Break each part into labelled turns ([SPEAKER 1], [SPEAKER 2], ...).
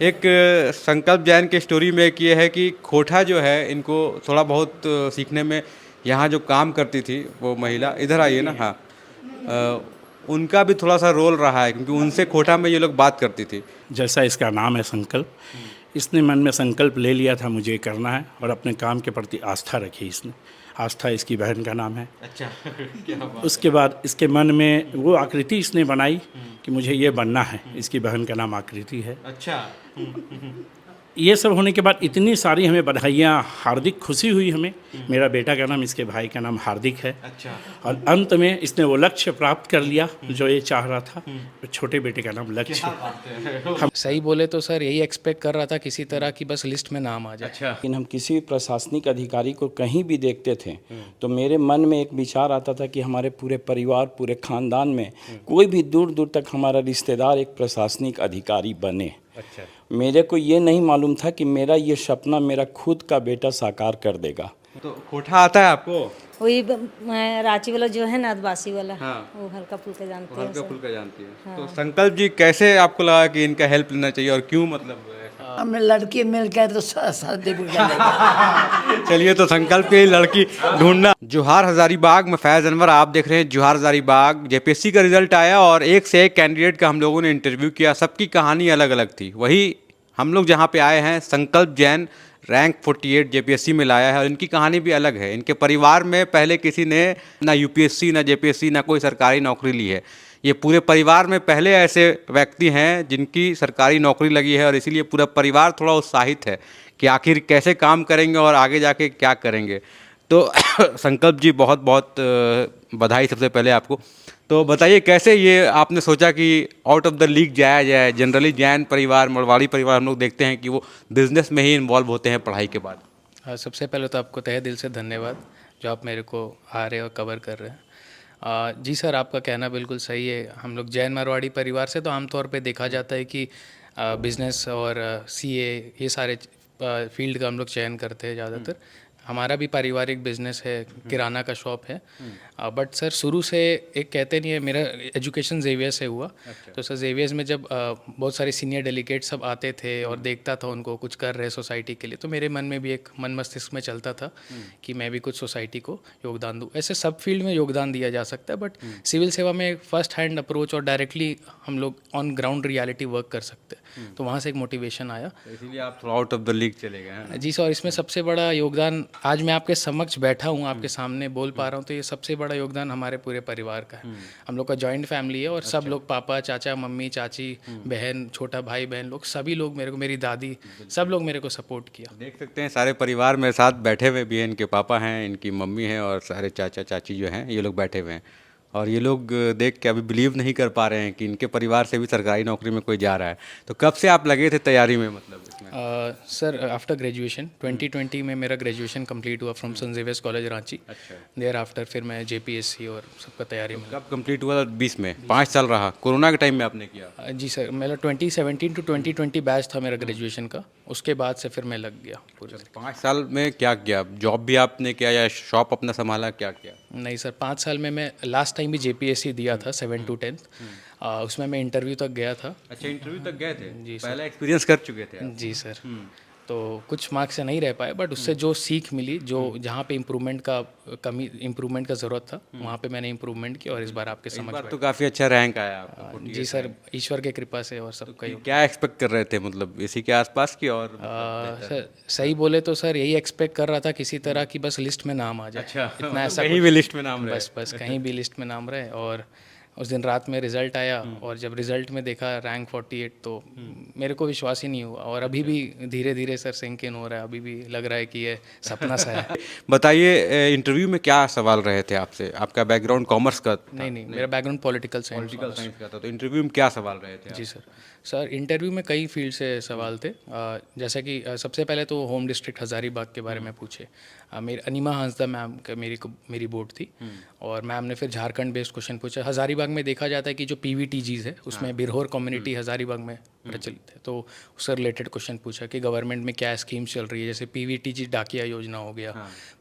[SPEAKER 1] एक संकल्प जैन के स्टोरी में एक ये है कि खोटा जो है इनको थोड़ा बहुत सीखने में, यहाँ जो काम करती थी वो महिला, इधर आइए ना, हाँ, उनका भी थोड़ा सा रोल रहा है क्योंकि उनसे खोटा में ये लोग बात करती थी।
[SPEAKER 2] जैसा इसका नाम है संकल्प, इसने मन में संकल्प ले लिया था मुझे करना है और अपने काम के प्रति आस्था रखी इसने। आस्था इसकी बहन का नाम है।
[SPEAKER 1] अच्छा क्या बात।
[SPEAKER 2] उसके बाद इसके मन में वो आकृति इसने बनाई कि मुझे ये बनना है। इसकी बहन का नाम आकृति है।
[SPEAKER 1] अच्छा
[SPEAKER 2] ये सब होने के बाद इतनी सारी हमें बधाइयाँ, हार्दिक खुशी हुई हमें। मेरा बेटा का नाम, इसके भाई का नाम हार्दिक है।
[SPEAKER 1] अच्छा।
[SPEAKER 2] और अंत में इसने वो लक्ष्य प्राप्त कर लिया जो ये चाह रहा था। छोटे बेटे का नाम लक्ष्य है।
[SPEAKER 3] हम सही बोले तो सर यही एक्सपेक्ट कर रहा था किसी तरह की बस लिस्ट में नाम आ जाए।
[SPEAKER 1] अच्छा।
[SPEAKER 2] लेकिन हम किसी भी प्रशासनिक अधिकारी को कहीं भी देखते थे तो मेरे मन में एक विचार आता था कि हमारे पूरे परिवार, पूरे खानदान में कोई भी दूर दूर तक हमारा रिश्तेदार एक प्रशासनिक अधिकारी बने।
[SPEAKER 1] अच्छा।
[SPEAKER 2] मेरे को ये नहीं मालूम था कि मेरा ये सपना मेरा खुद का बेटा साकार कर देगा।
[SPEAKER 1] तो खोटा आता है आपको?
[SPEAKER 4] वही रांची वाला जो है ना, आदिवासी वाला,
[SPEAKER 1] हाँ।
[SPEAKER 4] वो हल्का फुल्का जानते हैं
[SPEAKER 1] हल्का
[SPEAKER 4] सब।
[SPEAKER 1] फुल्का जानती है।
[SPEAKER 4] हाँ।
[SPEAKER 1] तो संकल्प जी, कैसे आपको लगा कि इनका हेल्प लेना चाहिए और क्यों, मतलब
[SPEAKER 5] हमें लड़की मिल गए तो शादी भी कर लेंगे।
[SPEAKER 1] चलिए, तो संकल्प के लिए लड़की ढूंढना। जोहार हजारीबाग में फैज़ अनवर, आप देख रहे हैं जोहार हजारीबाग। जेपीएससी का रिजल्ट आया और एक से एक कैंडिडेट का हम लोगों ने इंटरव्यू किया, सबकी कहानी अलग अलग थी। वही हम लोग जहाँ पे आए हैं, संकल्प जैन रैंक 48 जेपीएससी में लाया है और इनकी कहानी भी अलग है। इनके परिवार में पहले किसी ने ना यूपीएससी, ना जेपीएससी, ना कोई सरकारी नौकरी ली है। ये पूरे परिवार में पहले ऐसे व्यक्ति हैं जिनकी सरकारी नौकरी लगी है और इसीलिए पूरा परिवार थोड़ा उत्साहित है कि आखिर कैसे काम करेंगे और आगे जाके क्या करेंगे। तो संकल्प जी, बहुत बहुत बधाई सबसे पहले आपको। तो बताइए, कैसे ये आपने सोचा कि आउट ऑफ द लीग जाया जाए? जनरली जैन परिवार, मारवाड़ी परिवार हम लोग देखते हैं कि वो बिजनेस में ही इन्वॉल्व होते हैं पढ़ाई के बाद।
[SPEAKER 3] सबसे पहले तो आपको तहे दिल से धन्यवाद जो आप मेरे को आ रहे और कवर कर रहे हैं। जी सर, आपका कहना बिल्कुल सही है। हम लोग जैन मारवाड़ी परिवार से तो आमतौर पे देखा जाता है कि बिज़नेस और सीए ये सारे फील्ड का हम लोग चयन करते हैं ज़्यादातर। हमारा भी पारिवारिक बिजनेस है, किराना का शॉप है। बट सर शुरू से एक कहते नहीं है, मेरा एजुकेशन जेवियर से हुआ। तो सर जेवियर्स में जब बहुत सारे सीनियर डेलीगेट सब आते थे और देखता था उनको कुछ कर रहे सोसाइटी के लिए, तो मेरे मन में भी एक मन मस्तिष्क में चलता था कि मैं भी कुछ सोसाइटी को योगदान दूँ। ऐसे सब फील्ड में योगदान दिया जा सकता है, बट सिविल सेवा में फर्स्ट हैंड अप्रोच और डायरेक्टली हम लोग ऑन ग्राउंड रियलिटी वर्क कर सकते हैं। तो वहाँ से एक मोटिवेशन आया,
[SPEAKER 1] इसीलिए आप थोड़ा आउट ऑफ द लीग चले गए हैं।
[SPEAKER 3] जी सर। इसमें सबसे बड़ा योगदान, आज मैं आपके समक्ष बैठा हूँ, आपके सामने बोल पा रहा हूँ, तो ये सबसे बड़ा योगदान हमारे पूरे परिवार का है। हम लोग का जॉइंट फैमिली है और सब लोग, पापा, चाचा, मम्मी, चाची, बहन, छोटा भाई बहन लोग, सभी लोग मेरे को, मेरी दादी, सब लोग मेरे को सपोर्ट किया।
[SPEAKER 1] देख सकते हैं सारे परिवार मेरे साथ बैठे हुए भी हैं। इनके पापा हैं, इनकी मम्मी हैं और सारे चाचा चाची जो हैं, ये लोग बैठे हुए हैं। और ये लोग देख के अभी बिलीव नहीं कर पा रहे हैं कि इनके परिवार से भी सरकारी नौकरी में कोई जा रहा है। तो कब से आप लगे थे तैयारी में, मतलब इसमें?
[SPEAKER 3] सर आफ्टर ग्रेजुएशन 2020 में मेरा ग्रेजुएशन कंप्लीट हुआ from Saint Xavier's college Ranchi.
[SPEAKER 1] अच्छा।
[SPEAKER 3] देयर आफ्टर फिर मैं जेपीएससी और सबका तैयारी में।
[SPEAKER 1] कब कंप्लीट हुआ था? 20 में, 5 साल रहा। कोरोना के टाइम में आपने किया?
[SPEAKER 3] जी सर, मेरा 2017 टू 2020 बैच था मेरा ग्रेजुएशन का। उसके बाद से फिर मैं लग गया पूरे।
[SPEAKER 1] 5 साल में क्या किया? जॉब भी आपने किया या शॉप अपना संभाला, क्या किया?
[SPEAKER 3] नहीं सर, 5 साल में मैं लास्ट टाइम भी जेपीएससी दिया था 7 to 10। उसमें मैं इंटरव्यू तक गया था।
[SPEAKER 1] अच्छा, इंटरव्यू तक गए थे?
[SPEAKER 3] जी सर।
[SPEAKER 1] पहला एक्सपीरियंस कर चुके थे आप?
[SPEAKER 3] जी सर। तो कुछ मार्क्स से नहीं रह पाए, बट उससे जो सीख मिली, जो जहाँ पे इम्प्रूवमेंट का ज़रूरत था, वहाँ पे मैंने इम्प्रूवमेंट किया और इस बार आपके
[SPEAKER 1] इस
[SPEAKER 3] समझ
[SPEAKER 1] बार
[SPEAKER 3] में
[SPEAKER 1] तो काफ़ी अच्छा रैंक आया आपका।
[SPEAKER 3] आया।
[SPEAKER 1] 48
[SPEAKER 3] जी सर, ईश्वर के कृपा से और सबका ही।
[SPEAKER 1] क्या एक्सपेक्ट कर रहे थे, मतलब इसी के आसपास की? और
[SPEAKER 3] सर सही बोले तो सर यही एक्सपेक्ट कर रहा था किसी तरह की बस लिस्ट में नाम आ जाए।
[SPEAKER 1] अच्छा,
[SPEAKER 3] इतना ऐसा
[SPEAKER 1] कहीं भी लिस्ट में नाम रहे।
[SPEAKER 3] बस कहीं भी लिस्ट में नाम रहे। और उस दिन रात में रिज़ल्ट आया और जब रिज़ल्ट में देखा रैंक 48, तो मेरे को विश्वास ही नहीं हुआ। और अभी भी धीरे धीरे सर सिंक इन हो रहा है, अभी भी लग रहा है कि ये सपना सा है।
[SPEAKER 1] बताइए, इंटरव्यू में क्या सवाल रहे थे आपसे? आपका बैकग्राउंड कॉमर्स का था?
[SPEAKER 3] नहीं, मेरा बैकग्राउंड पॉलिटिकल साइंस।
[SPEAKER 1] साइंस का था। तो इंटरव्यू में क्या सवाल रहे थे?
[SPEAKER 3] जी सर इंटरव्यू में कई फील्ड से सवाल थे। जैसे कि सबसे पहले तो होम डिस्ट्रिक्ट हज़ारीबाग के बारे में पूछे। मेरी अनिमा हांसदा मैम का मेरी बोर्ड थी और मैम ने फिर झारखंड बेस्ड क्वेश्चन पूछा। हज़ारीबाग में देखा जाता है कि जो पीवीटीजीज है उसमें बिरहोर कम्युनिटी हज़ारीबाग में प्रचलित है, तो उससे रिलेटेड क्वेश्चन पूछा कि गवर्नमेंट में क्या स्कीम्स चल रही है, जैसे पीवीटीजी डाकिया योजना हो गया,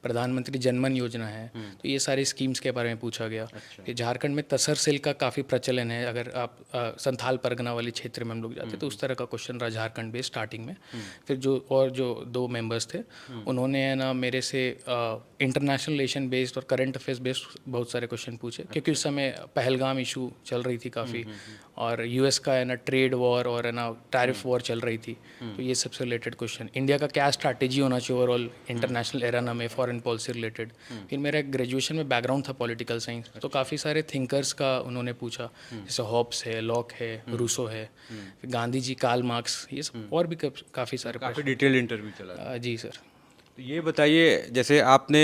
[SPEAKER 3] प्रधानमंत्री जनमन योजना है, तो ये सारी स्कीम्स के बारे में पूछा गया। कि झारखंड में तसरसिल का काफ़ी प्रचलन है, अगर आप संथाल परगना वाले क्षेत्र में हम लोग जाते तो उस तरह का क्वेश्चन रहा झारखंड में स्टार्टिंग में। फिर जो 2 मेंबर्स थे उन्होंने है ना मेरे से इंटरनेशनल रिलेशन बेस्ड और करंट अफेयर्स बेस्ड बहुत सारे क्वेश्चन पूछे, क्योंकि उस समय पहलगाम इशू चल रही थी काफ़ी, और यूएस का है ना ट्रेड वॉर और है ना टैरिफ वॉर चल रही थी, तो ये सबसे रिलेटेड क्वेश्चन। इंडिया का क्या स्ट्रैटेजी होना चाहिए ओवरऑल इंटरनेशनल एराना में फॉरेन पॉलिसी रिलेटेड। फिर मेरा ग्रेजुएशन में बैकग्राउंड था पॉलिटिकल साइंस, तो काफ़ी सारे थिंकर्स का उन्होंने पूछा, जैसे हॉब्स है, लॉक है, रूसो है, फिर गांधी जी, कार्ल मार्क्स, ये सब और भी काफ़ी सारे
[SPEAKER 1] काफ़ी डिटेल इंटरव्यू चला।
[SPEAKER 3] जी सर।
[SPEAKER 1] तो ये बताइए, जैसे आपने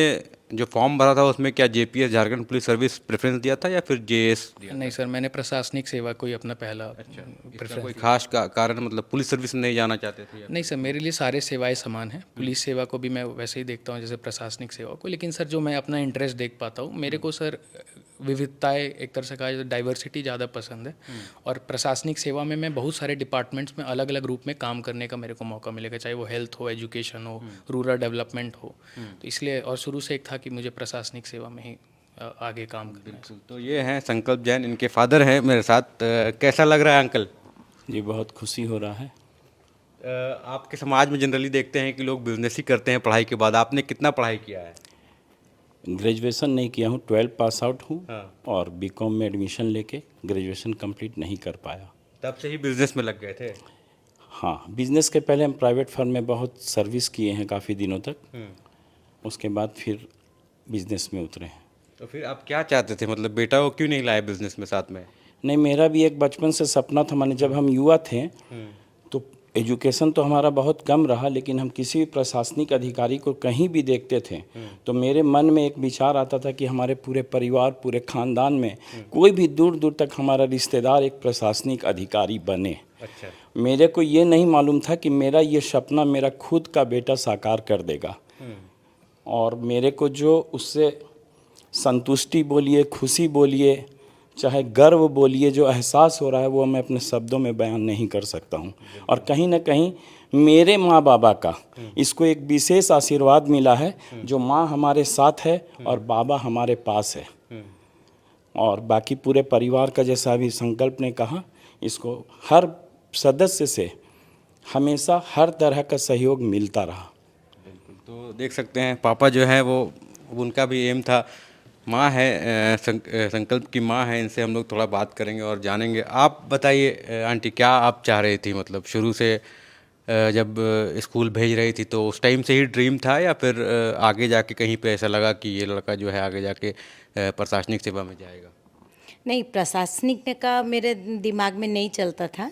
[SPEAKER 1] जो फॉर्म भरा था उसमें क्या JPS Jharkhand police service preference दिया था या फिर जेएस दिया?
[SPEAKER 3] नहीं सर, मैंने प्रशासनिक सेवा को ही अपना पहला
[SPEAKER 1] इसका कोई खास कारण, मतलब पुलिस सर्विस में नहीं जाना चाहते थे या?
[SPEAKER 3] नहीं सर, मेरे लिए सारे सेवाएं समान हैं। पुलिस सेवा को भी मैं वैसे ही देखता हूँ जैसे प्रशासनिक सेवा को, लेकिन सर जो मैं अपना इंटरेस्ट देख पाता हूँ, मेरे को सर विविधताएं, एक तरह से कहा जाए डाइवर्सिटी ज़्यादा पसंद है, और प्रशासनिक सेवा में मैं बहुत सारे डिपार्टमेंट्स में अलग अलग रूप में काम करने का मेरे को मौका मिलेगा, चाहे वो हेल्थ हो, एजुकेशन हो, रूरल डेवलपमेंट हो, तो इसलिए, और शुरू से एक था कि मुझे प्रशासनिक सेवा में ही आगे काम करना है।
[SPEAKER 1] तो ये हैं संकल्प जैन, इनके फादर हैं मेरे साथ। कैसा लग रहा है अंकल?
[SPEAKER 2] जी बहुत खुशी हो रहा है।
[SPEAKER 1] आपके समाज में जनरली देखते हैं कि लोग बिजनेस ही करते हैं पढ़ाई के बाद। आपने कितना पढ़ाई किया है?
[SPEAKER 2] ग्रेजुएशन नहीं किया हूँ, 12 पास आउट हूँ,
[SPEAKER 1] हाँ।
[SPEAKER 2] और बीकॉम में एडमिशन लेके ग्रेजुएशन कंप्लीट नहीं कर पाया।
[SPEAKER 1] तब से ही बिजनेस में लग गए थे?
[SPEAKER 2] हाँ, बिजनेस के पहले हम प्राइवेट फर्म में बहुत सर्विस किए हैं काफ़ी दिनों तक, उसके बाद फिर बिजनेस में उतरे हैं।
[SPEAKER 1] तो फिर आप क्या चाहते थे, मतलब बेटा को क्यों नहीं लाए बिजनेस में साथ में?
[SPEAKER 2] नहीं, मेरा भी एक बचपन से सपना था। माने जब हम युवा थे तो एजुकेशन तो हमारा बहुत कम रहा, लेकिन हम किसी भी प्रशासनिक अधिकारी को कहीं भी देखते थे तो मेरे मन में एक विचार आता था कि हमारे पूरे परिवार, पूरे ख़ानदान में कोई भी दूर दूर तक हमारा रिश्तेदार एक प्रशासनिक अधिकारी बने।
[SPEAKER 1] अच्छा।
[SPEAKER 2] मेरे को ये नहीं मालूम था कि मेरा ये सपना मेरा खुद का बेटा साकार कर देगा, और मेरे को जो उससे संतुष्टि बोलिए, खुशी बोलिए, चाहे गर्व बोलिए, जो एहसास हो रहा है वो मैं अपने शब्दों में बयान नहीं कर सकता हूँ। और कहीं ना कहीं मेरे माँ बाबा का इसको एक विशेष आशीर्वाद मिला है, जो माँ हमारे साथ है और बाबा हमारे पास है, और बाकी पूरे परिवार का, जैसा अभी संकल्प ने कहा, इसको हर सदस्य से हमेशा हर तरह का सहयोग मिलता रहा।
[SPEAKER 1] तो देख सकते हैं पापा जो है वो, उनका भी एम था। माँ है, संकल्प की माँ है, इनसे हम लोग थोड़ा बात करेंगे और जानेंगे। आप बताइए आंटी, क्या आप चाह रही थी, मतलब शुरू से जब स्कूल भेज रही थी तो उस टाइम से ही ड्रीम था, या फिर आगे जाके कहीं पे ऐसा लगा कि ये लड़का जो है आगे जाके प्रशासनिक सेवा में जाएगा?
[SPEAKER 4] नहीं, प्रशासनिक में का मेरे दिमाग में नहीं चलता था,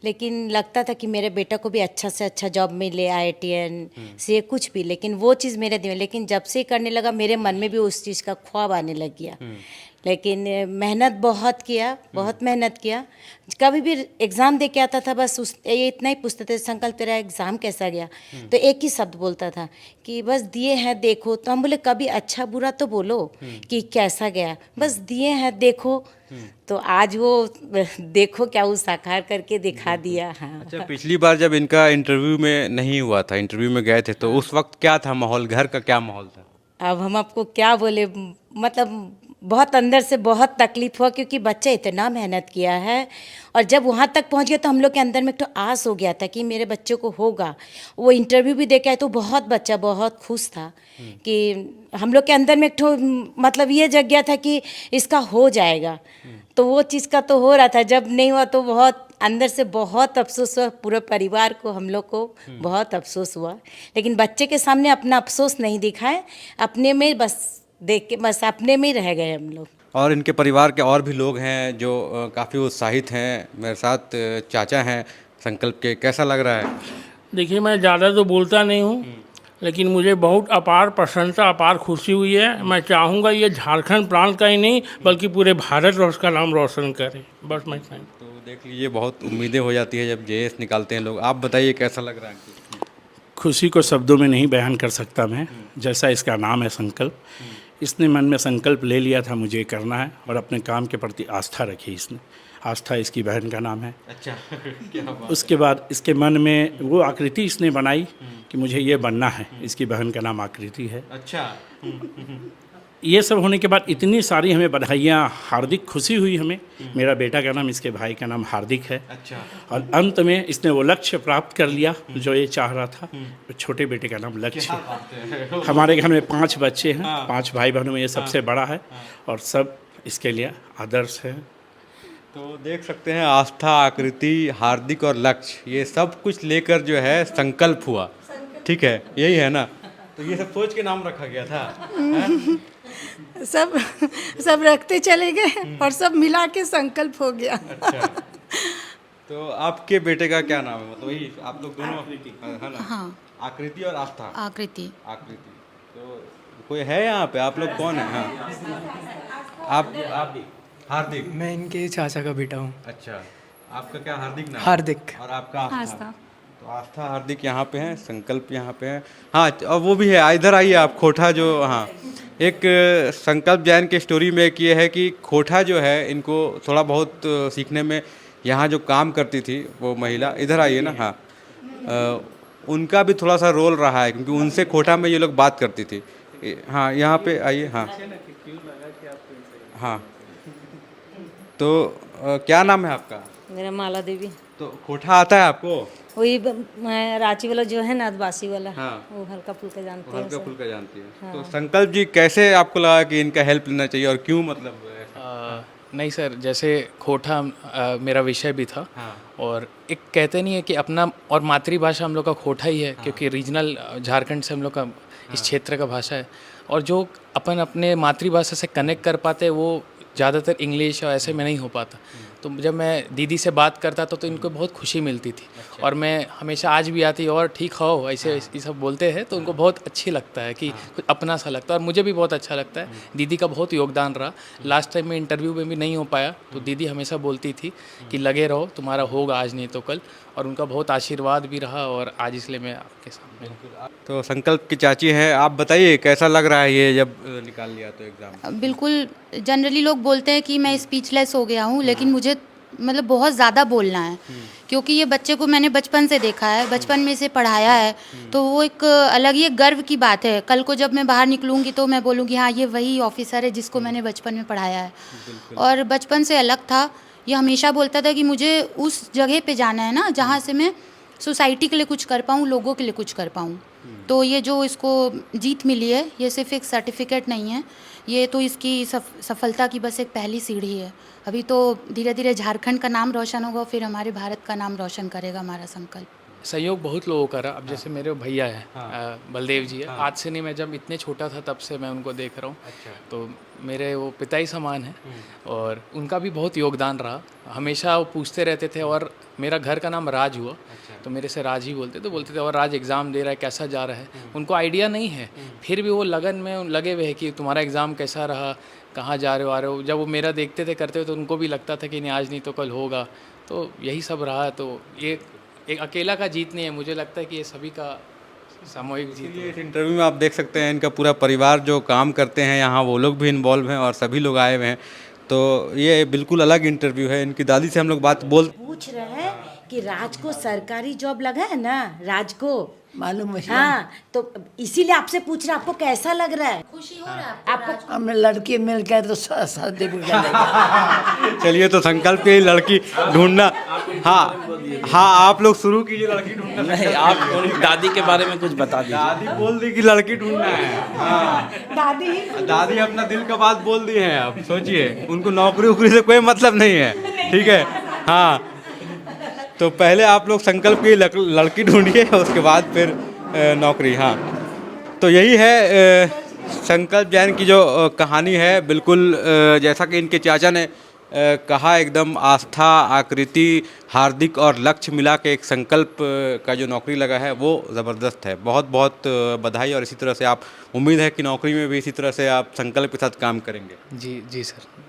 [SPEAKER 4] लेकिन लगता था कि मेरे बेटा को भी अच्छा से अच्छा जॉब मिले, IITN से कुछ भी, लेकिन वो चीज़ मेरे दिमाग, लेकिन जब से करने लगा मेरे मन में भी उस चीज़ का ख्वाब आने लग गया। लेकिन मेहनत बहुत किया, बहुत मेहनत किया। कभी भी एग्ज़ाम दे के आता था, बस ये इतना ही पूछते थे, संकल्प तेरा एग्ज़ाम कैसा गया, तो एक ही शब्द बोलता था कि बस दिए हैं देखो। तो हम बोले कभी अच्छा बुरा तो बोलो कि कैसा गया, बस दिए हैं देखो। तो आज वो देखो क्या वो साकार करके दिखा दिया। हाँ।
[SPEAKER 1] अच्छा, पिछली बार जब इनका इंटरव्यू में नहीं हुआ था, इंटरव्यू में गए थे, तो उस वक्त क्या था माहौल, घर का क्या माहौल था?
[SPEAKER 4] अब हम आपको क्या बोले, मतलब बहुत अंदर से बहुत तकलीफ हुआ, क्योंकि बच्चा इतना मेहनत किया है, और जब वहाँ तक पहुँच गया तो हम लोग के अंदर में एक तो आस हो गया था कि मेरे बच्चे को होगा। वो इंटरव्यू भी दे के आए तो बच्चा बहुत खुश था कि हम लोग के अंदर में एक तो मतलब ये जग गया था कि इसका हो जाएगा। तो वो चीज़ का तो हो रहा था, जब नहीं हुआ तो बहुत अंदर से बहुत अफसोस हुआ, पूरे परिवार को, हम लोग को बहुत अफसोस हुआ। लेकिन बच्चे के सामने अपना अफसोस नहीं दिखाए, अपने में बस देख के बस अपने में ही रह गए हम लोग।
[SPEAKER 1] और इनके परिवार के और भी लोग हैं जो काफ़ी उत्साहित हैं। मेरे साथ चाचा हैं संकल्प के। कैसा लग रहा है?
[SPEAKER 6] देखिए, मैं ज़्यादा तो बोलता नहीं हूँ, लेकिन मुझे बहुत अपार प्रसन्नता, अपार खुशी हुई है। मैं चाहूँगा ये झारखंड प्रांत का ही नहीं बल्कि पूरे भारत वर्ष का नाम रोशन करे। बस मैं
[SPEAKER 1] तो देख लीजिए, बहुत उम्मीदें हो जाती है जब जेएस निकालते हैं लोग। आप बताइए कैसा लग रहा है?
[SPEAKER 6] खुशी को शब्दों में नहीं बयान कर सकता मैं। जैसा इसका नाम है संकल्प, इसने मन में संकल्प ले लिया था मुझे करना है, और अपने काम के प्रति आस्था रखी इसने। आस्था इसकी बहन का नाम है।
[SPEAKER 1] अच्छा क्या बात।
[SPEAKER 6] उसके बाद इसके मन में वो आकृति इसने बनाई कि मुझे ये बनना है। इसकी बहन का नाम आकृति है।
[SPEAKER 1] अच्छा
[SPEAKER 6] ये सब होने के बाद इतनी सारी हमें बधाइयाँ, हार्दिक खुशी हुई हमें। मेरा बेटा का नाम, इसके भाई का नाम हार्दिक है।
[SPEAKER 1] अच्छा
[SPEAKER 6] और अंत में इसने वो लक्ष्य प्राप्त कर लिया जो ये चाह रहा था। छोटे बेटे का नाम लक्ष्य है। हमारे घर में 5 बच्चे हैं, 5 भाई बहनों में ये सबसे बड़ा है और सब इसके लिए आदर्श है।
[SPEAKER 1] तो देख सकते हैं आस्था, आकृति, हार्दिक और लक्ष्य ये सब कुछ लेकर जो है संकल्प हुआ। ठीक है, यही है ना। तो ये सब सोच के नाम रखा गया था। हैं?
[SPEAKER 7] सब रखते चले गए और सब मिला के संकल्प हो गया।
[SPEAKER 1] अच्छा तो आपके बेटे का क्या नाम है? मतलब वही आप लोग दोनों है ना?
[SPEAKER 8] हाँ
[SPEAKER 1] आकृति और आस्था।
[SPEAKER 8] आकृति।
[SPEAKER 1] आकृति तो कोई है यहाँ पे? आप लोग कौन है? हाँ आप भी हार्दिक।
[SPEAKER 9] मैं इनके चाचा का बेटा हूँ।
[SPEAKER 1] अच्छा आपका क्या हार्दिक नाम?
[SPEAKER 9] हार्दिक।
[SPEAKER 1] और आपका
[SPEAKER 8] आस्था।
[SPEAKER 1] तो आस्था, हार्दिक यहाँ पे हैं, संकल्प यहाँ पे हैं। हाँ और वो भी है, इधर आइए आप। खोठा जो, हाँ एक संकल्प जैन के स्टोरी में एक ये है कि खोठा जो है इनको थोड़ा बहुत सीखने में, यहाँ जो काम करती थी वो महिला, इधर आइए ना। हाँ उनका भी थोड़ा सा रोल रहा है क्योंकि उनसे खोठा में ये लोग बात करती थी। हाँ यहाँ पे आइए। हाँ हाँ तो क्या नाम है आपका?
[SPEAKER 4] मेरा माला देवी।
[SPEAKER 1] तो खोठा आता है आपको?
[SPEAKER 4] वही रांची वाला जो है ना, आदिवासी वाला।
[SPEAKER 1] हाँ
[SPEAKER 4] वो हल्का फुल्का जानते हैं।
[SPEAKER 1] हल्का फुल्का जानती है। तो संकल्प जी कैसे आपको लगा कि इनका हेल्प लेना चाहिए और क्यों? मतलब
[SPEAKER 3] नहीं सर, जैसे खोठा मेरा विषय भी था। और एक कहते नहीं है कि अपना और मातृभाषा हम लोग का खोठा ही है। क्योंकि रीजनल झारखंड से हम लोग का इस क्षेत्र का भाषा है। और जो अपन अपने मातृभाषा से कनेक्ट कर पाते हैं वो ज़्यादातर इंग्लिश और ऐसे में नहीं हो पाता। तो जब मैं दीदी से बात करता था तो इनको बहुत खुशी मिलती थी। और मैं हमेशा आज भी आती और ठीक हो ऐसे ये सब बोलते हैं तो उनको बहुत अच्छी लगता है कि कुछ अपना सा लगता है। और मुझे भी बहुत अच्छा लगता है। दीदी का बहुत योगदान रहा। लास्ट टाइम में इंटरव्यू में भी नहीं हो पाया तो दीदी हमेशा बोलती थी कि लगे रहो, तुम्हारा होगा आज नहीं तो कल। और उनका बहुत आशीर्वाद भी रहा और आज इसलिए मैं आपके सामने।
[SPEAKER 1] तो संकल्प की चाची हैं, आप बताइए कैसा लग रहा है ये जब निकाल लिया तो एग्ज़ाम?
[SPEAKER 8] बिल्कुल, जनरली लोग बोलते हैं कि मैं स्पीचलेस हो गया हूँ, लेकिन मुझे मतलब बहुत ज़्यादा बोलना है। क्योंकि ये बच्चे को मैंने बचपन से देखा है, बचपन में इसे पढ़ाया है। तो वो एक अलग ही एक गर्व की बात है। कल को जब मैं बाहर निकलूँगी तो मैं बोलूँगी हाँ ये वही ऑफिसर है जिसको मैंने बचपन में पढ़ाया है। और बचपन से अलग था। ये हमेशा बोलता था कि मुझे उस जगह पे जाना है ना जहाँ से मैं सोसाइटी के लिए कुछ कर पाऊँ, लोगों के लिए कुछ कर पाऊँ। तो ये जो इसको जीत मिली है ये सिर्फ एक सर्टिफिकेट नहीं है, ये तो इसकी सफलता की बस एक पहली सीढ़ी है। अभी तो धीरे धीरे झारखंड का नाम रोशन होगा, फिर हमारे भारत का नाम रोशन करेगा हमारा संकल्प।
[SPEAKER 3] सहयोग बहुत लोगों का रहा। अब जैसे मेरे भैया है बलदेव जी है। आज से नहीं, मैं जब इतने छोटा था तब से मैं उनको देख रहा हूँ। तो मेरे वो पिता ही समान है और उनका भी बहुत योगदान रहा। हमेशा वो पूछते रहते थे। और मेरा घर का नाम राज हुआ तो मेरे से राज ही बोलते थे और राज एग्ज़ाम दे रहा है, कैसा जा रहा है। उनको आइडिया नहीं है, फिर भी वो लगन में लगे हुए हैं कि तुम्हारा एग्ज़ाम कैसा रहा, कहाँ जा रहे हो, आ रहे हो। जब वो मेरा देखते थे करते हुए तो उनको भी लगता था कि नहीं आज नहीं तो कल होगा। तो यही सब रहा। तो ये एक अकेला का जीत नहीं है, मुझे लगता है कि ये सभी का सामूहिक जीत है।
[SPEAKER 1] इस इंटरव्यू में आप देख सकते हैं इनका पूरा परिवार जो काम करते हैं यहाँ, वो लोग भी इन्वॉल्व हैं और सभी लोग आए हुए हैं। तो ये बिल्कुल अलग इंटरव्यू है। इनकी दादी से हम लोग बात
[SPEAKER 4] पूछ रहे हैं कि राज को सरकारी जॉब लगा है ना, राज को
[SPEAKER 5] मालूम है।
[SPEAKER 4] हाँ तो इसीलिए आपसे पूछ रहे हैं आपको कैसा लग रहा है?
[SPEAKER 8] खुशी हो रहा है
[SPEAKER 4] आपको?
[SPEAKER 5] हम लड़की मिल गए तो शादी भी करेंगे।
[SPEAKER 1] चलिए तो संकल्प की लड़की ढूंढना। हाँ हाँ आप लोग शुरू कीजिए लड़की ढूंढना।
[SPEAKER 2] नहीं, आप दादी के बारे में कुछ बता दीजिए।
[SPEAKER 1] दादी बोल दी कि लड़की ढूंढना है। हाँ दादी अपना दिल का बात बोल दी है। अब सोचिए, उनको नौकरी वोकरी से कोई मतलब नहीं है। ठीक है। हाँ तो पहले आप लोग संकल्प की लड़की ढूंढिए, उसके बाद फिर नौकरी। हाँ तो यही है संकल्प जैन की जो कहानी है। बिल्कुल जैसा कि इनके चाचा ने कहा, एकदम आस्था, आकृति, हार्दिक और लक्ष्य मिला के एक संकल्प का जो नौकरी लगा है वो ज़बरदस्त है। बहुत बहुत बधाई। और इसी तरह से आप, उम्मीद है कि नौकरी में भी इसी तरह से आप संकल्प के साथ काम करेंगे।
[SPEAKER 3] जी सर।